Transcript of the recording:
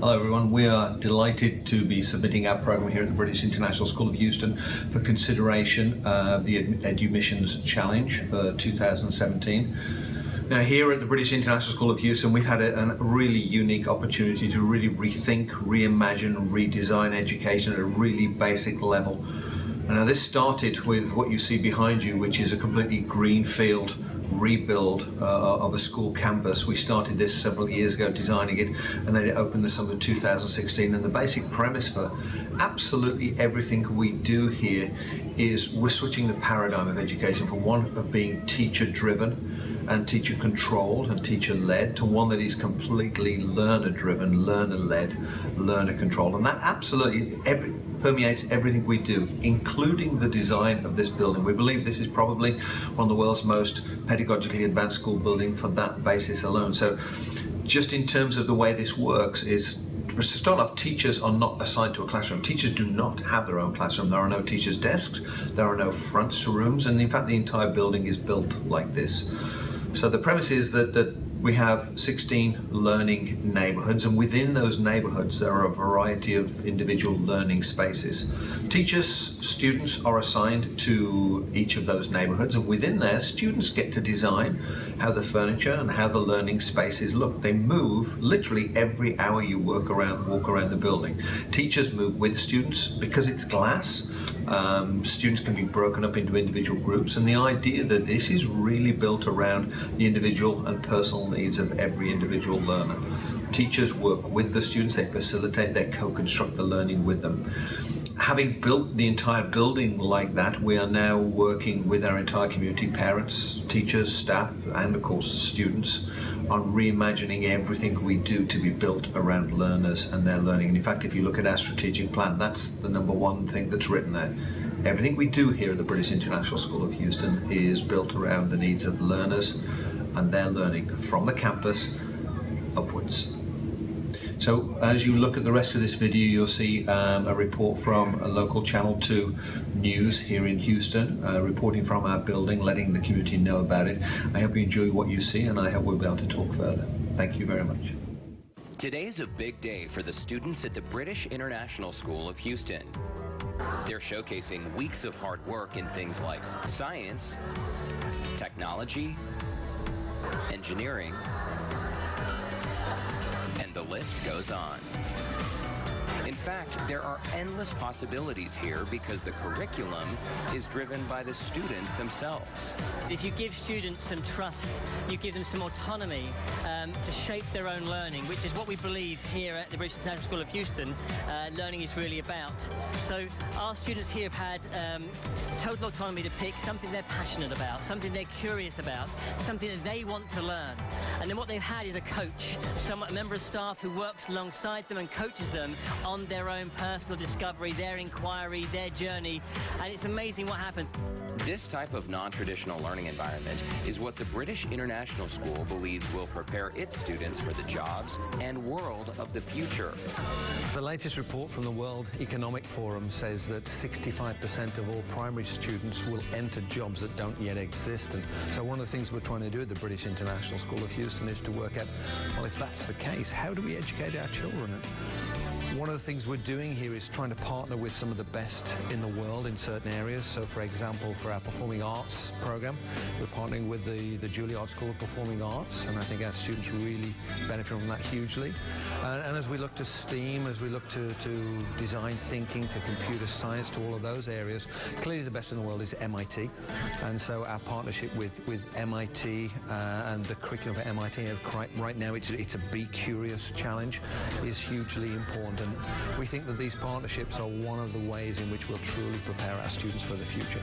Hello everyone, we are delighted to be submitting our program here at the British International School of Houston for consideration of the Edumissions Challenge for 2017. Now here at the British International School of Houston, we've had a really unique opportunity to really rethink, reimagine, redesign education at a really basic level. Now this started with what you see behind you, which is a completely greenfield rebuild of a school campus. We started this several years ago, designing it, and then it opened the summer of 2016. And the basic premise for absolutely everything we do here is we're switching the paradigm of education from one of being teacher-driven and teacher-controlled and teacher-led to one that is completely learner-driven, learner-led, learner-controlled. And that absolutely permeates everything we do, including the design of this building. We believe this is probably one of the world's most pedagogically advanced school building for that basis alone. So just in terms of the way this works is, to start off, teachers are not assigned to a classroom. Teachers do not have their own classroom. There are no teachers' desks, there are no fronts to rooms, and in fact the entire building is built like this. So the premise is that we have 16 learning neighborhoods, and within those neighborhoods there are a variety of individual learning spaces. Teachers, students are assigned to each of those neighborhoods, and within there students get to design how the furniture and how the learning spaces look. They move literally every hour you walk around the building. Teachers move with students because it's glass. Students can be broken up into individual groups, and the idea that this is really built around the individual and personal needs of every individual learner. Teachers work with the students, they facilitate, they co-construct the learning with them. Having built the entire building like that, we are now working with our entire community, parents, teachers, staff, and of course students, on reimagining everything we do to be built around learners and their learning. And in fact, if you look at our strategic plan, that's the number one thing that's written there. Everything we do here at the British International School of Houston is built around the needs of learners and their learning from the campus upwards. So as you look at the rest of this video, you'll see a report from a local Channel 2 news here in Houston, reporting from our building, letting the community know about it. I hope you enjoy what you see, and I hope we'll be able to talk further. Thank you very much. Today's a big day for the students at the British International School of Houston. They're showcasing weeks of hard work in things like science, technology, engineering, and the list goes on. In fact, there are endless possibilities here because the curriculum is driven by the students themselves. If you give students some trust, you give them some autonomy to shape their own learning, which is what we believe here at the British International School of Houston, learning is really about. So our students here have had total autonomy to pick something they're passionate about, something they're curious about, something that they want to learn. And then what they've had is a coach, a member of staff who works alongside them and coaches them on their own personal discovery, their inquiry, their journey, and it's amazing what happens. This type of non-traditional learning environment is what the British International School believes will prepare its students for the jobs and world of the future. The latest report from the World Economic Forum says that 65% of all primary students will enter jobs that don't yet exist. And so one of the things we're trying to do at the British International School of Houston is to work out, well, if that's the case, how do we educate our children? And one of the things we're doing here is trying to partner with some of the best in the world in certain areas. So, for example, for our performing arts program, we're partnering with the Juilliard School of Performing Arts, and I think our students really benefit from that hugely. And as we look to STEAM, as we look to design thinking, to computer science, to all of those areas, clearly the best in the world is MIT. And so our partnership with MIT and the curriculum for MIT, right now it's a Be Curious challenge, is hugely important. And we think that these partnerships are one of the ways in which we'll truly prepare our students for the future.